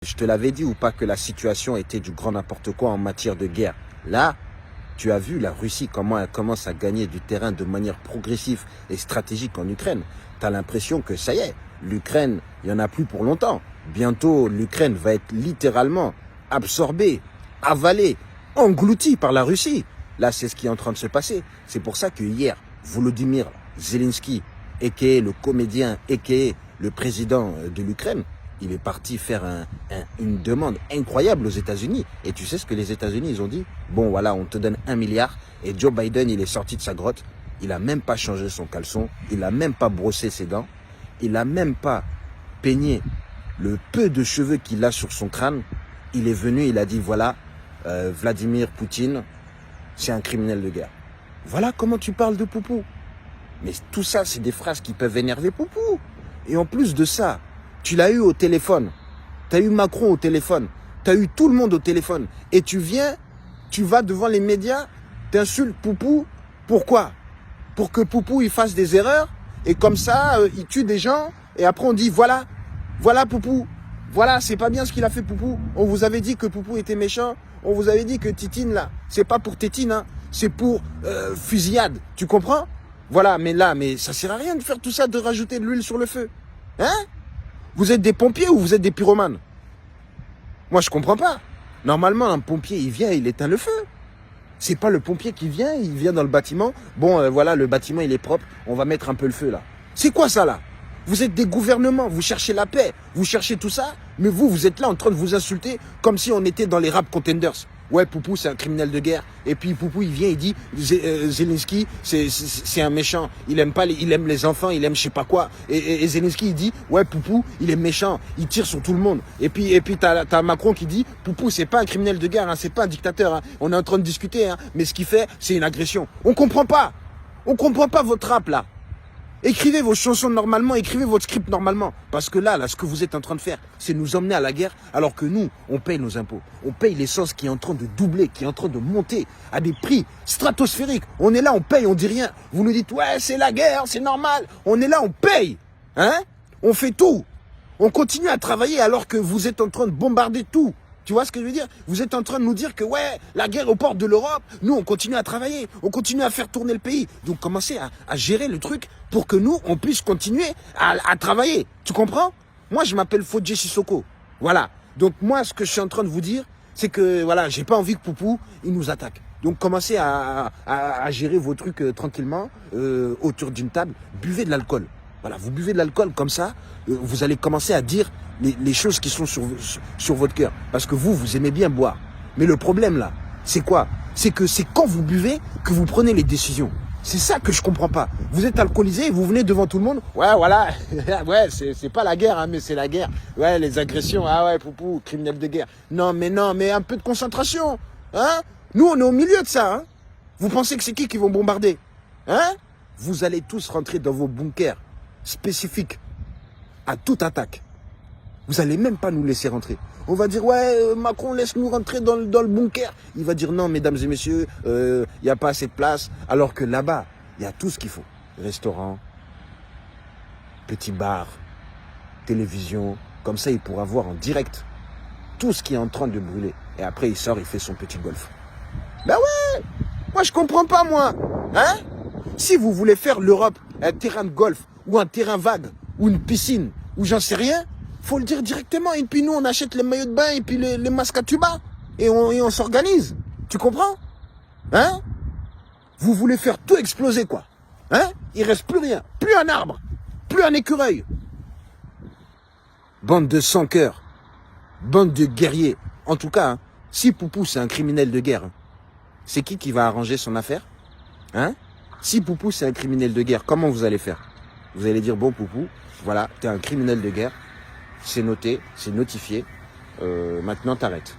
Je te l'avais dit ou pas que la situation était du grand n'importe quoi en matière de guerre. Là, tu as vu la Russie, comment elle commence à gagner du terrain de manière progressive et stratégique en Ukraine. Tu as l'impression que ça y est, l'Ukraine, il n'y en a plus pour longtemps. Bientôt, l'Ukraine va être littéralement absorbée, avalée, engloutie par la Russie. Là, c'est ce qui est en train de se passer. C'est pour ça que hier, Volodymyr Zelensky, a.k.a. le comédien, a.k.a. le président de l'Ukraine, il est parti faire une demande incroyable aux États-Unis. Et tu sais ce que les États-Unis, ils ont dit? Bon, voilà, on te donne 1 milliard. Et Joe Biden, il est sorti de sa grotte. Il n'a même pas changé son caleçon. Il n'a même pas brossé ses dents. Il n'a même pas peigné le peu de cheveux qu'il a sur son crâne. Il est venu, il a dit, voilà, Vladimir Poutine, c'est un criminel de guerre. Voilà comment tu parles de Poupou. Mais tout ça, c'est des phrases qui peuvent énerver Poupou. Et en plus de ça, tu l'as eu au téléphone. Tu as eu Macron au téléphone. Tu as eu tout le monde au téléphone. Et tu viens, tu vas devant les médias, tu insultes Poupou. Pourquoi? Pour que Poupou il fasse des erreurs. Et comme ça, il tue des gens. Et après on dit, voilà, voilà Poupou. Voilà, c'est pas bien ce qu'il a fait Poupou. On vous avait dit que Poupou était méchant. On vous avait dit que Titine là, c'est pas pour Tétine, hein. C'est pour fusillade. Tu comprends? Voilà, mais là, mais ça sert à rien de faire tout ça, de rajouter de l'huile sur le feu. Hein? Vous êtes des pompiers ou vous êtes des pyromanes? Moi, je comprends pas. Normalement, un pompier, il vient, il éteint le feu. C'est pas le pompier qui vient, il vient dans le bâtiment. Bon, voilà, le bâtiment, il est propre. On va mettre un peu le feu, là. C'est quoi ça, là? Vous êtes des gouvernements, vous cherchez la paix, vous cherchez tout ça, mais vous êtes là en train de vous insulter comme si on était dans les rap contenders. Ouais, Poupou, c'est un criminel de guerre. Et puis Poupou, il vient, il dit, Zelensky, c'est un méchant. Il aime les enfants, il aime je sais pas quoi. Et Zelensky, il dit, ouais, Poupou, il est méchant, il tire sur tout le monde. Et puis t'as Macron qui dit, Poupou, c'est pas un criminel de guerre, hein, c'est pas un dictateur. Hein. On est en train de discuter, hein, mais ce qu'il fait, c'est une agression. On comprend pas. On comprend pas votre rap, là. Écrivez vos chansons normalement, écrivez votre script normalement. Parce que là, ce que vous êtes en train de faire, c'est nous emmener à la guerre, alors que nous, on paye nos impôts. On paye l'essence qui est en train de doubler, qui est en train de monter à des prix stratosphériques. On est là, on paye, on dit rien. Vous nous dites, ouais, c'est la guerre, c'est normal. On est là, on paye. Hein? On fait tout. On continue à travailler alors que vous êtes en train de bombarder tout. Tu vois ce que je veux dire? Vous êtes en train de nous dire que ouais, la guerre aux portes de l'Europe, nous on continue à travailler, on continue à faire tourner le pays. Donc commencez à gérer le truc pour que nous, on puisse continuer à travailler. Tu comprends? Moi je m'appelle Fodje Sissoko. Voilà. Donc moi ce que je suis en train de vous dire, c'est que voilà, j'ai pas envie que Poupou, il nous attaque. Donc commencez à gérer vos trucs tranquillement, autour d'une table, buvez de l'alcool. Voilà, vous buvez de l'alcool comme ça, vous allez commencer à dire les choses qui sont sur votre cœur. Parce que vous aimez bien boire. Mais le problème là, c'est quoi? C'est que c'est quand vous buvez que vous prenez les décisions. C'est ça que je comprends pas. Vous êtes alcoolisé et vous venez devant tout le monde. Ouais, voilà. Ouais, c'est pas la guerre, hein, mais c'est la guerre. Ouais, les agressions. Ah ouais, Poupou, criminel de guerre. Non, mais un peu de concentration. Hein? Nous, on est au milieu de ça. Hein? Vous pensez que c'est qui vont bombarder? Hein? Vous allez tous rentrer dans vos bunkers spécifiques à toute attaque. Vous allez même pas nous laisser rentrer. On va dire, ouais, Macron, laisse-nous rentrer dans le bunker. Il va dire, non, mesdames et messieurs, il n'y a pas assez de place. Alors que là-bas, il y a tout ce qu'il faut. Restaurant, petit bar, télévision. Comme ça, il pourra voir en direct tout ce qui est en train de brûler. Et après, il sort, il fait son petit golf. Ben ouais, moi, je comprends pas, moi. Hein? Si vous voulez faire l'Europe un terrain de golf, ou un terrain vague, ou une piscine, ou j'en sais rien, faut le dire directement. Et puis nous, on achète les maillots de bain et puis les masques à tuba. Et on s'organise. Tu comprends? Hein? Vous voulez faire tout exploser, quoi. Hein? Il reste plus rien. Plus un arbre. Plus un écureuil. Bande de sans-cœur. Bande de guerriers. En tout cas, hein, si Poupou, c'est un criminel de guerre, hein, c'est qui va arranger son affaire? Hein? Si Poupou, c'est un criminel de guerre, comment vous allez faire? Vous allez dire, bon, Poupou, voilà, t'es un criminel de guerre. C'est noté, c'est notifié, maintenant t'arrêtes.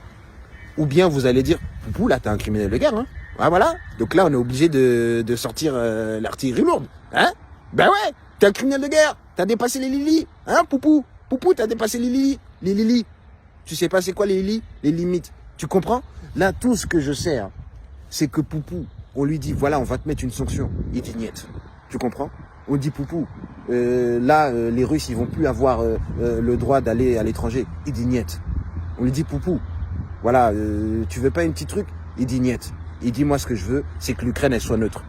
Ou bien vous allez dire, Poupou, là, t'es un criminel de guerre, hein. Ah, voilà, donc là, on est obligé de sortir l'artillerie lourde, hein. Ben ouais, t'es un criminel de guerre, t'as dépassé les lilies, hein, Poupou. Poupou, t'as dépassé les lilies. Les lilies, tu sais pas c'est quoi les lilies? Les limites, tu comprends? Là, tout ce que je sais, hein, c'est que Poupou, on lui dit, voilà, on va te mettre une sanction. Il dit niet, tu comprends? On dit Poupou, là, les Russes, ils vont plus avoir le droit d'aller à l'étranger. Il dit niet. On lui dit Poupou, voilà, tu veux pas une petite truc? Il dit niet. Il dit moi ce que je veux, c'est que l'Ukraine elle soit neutre.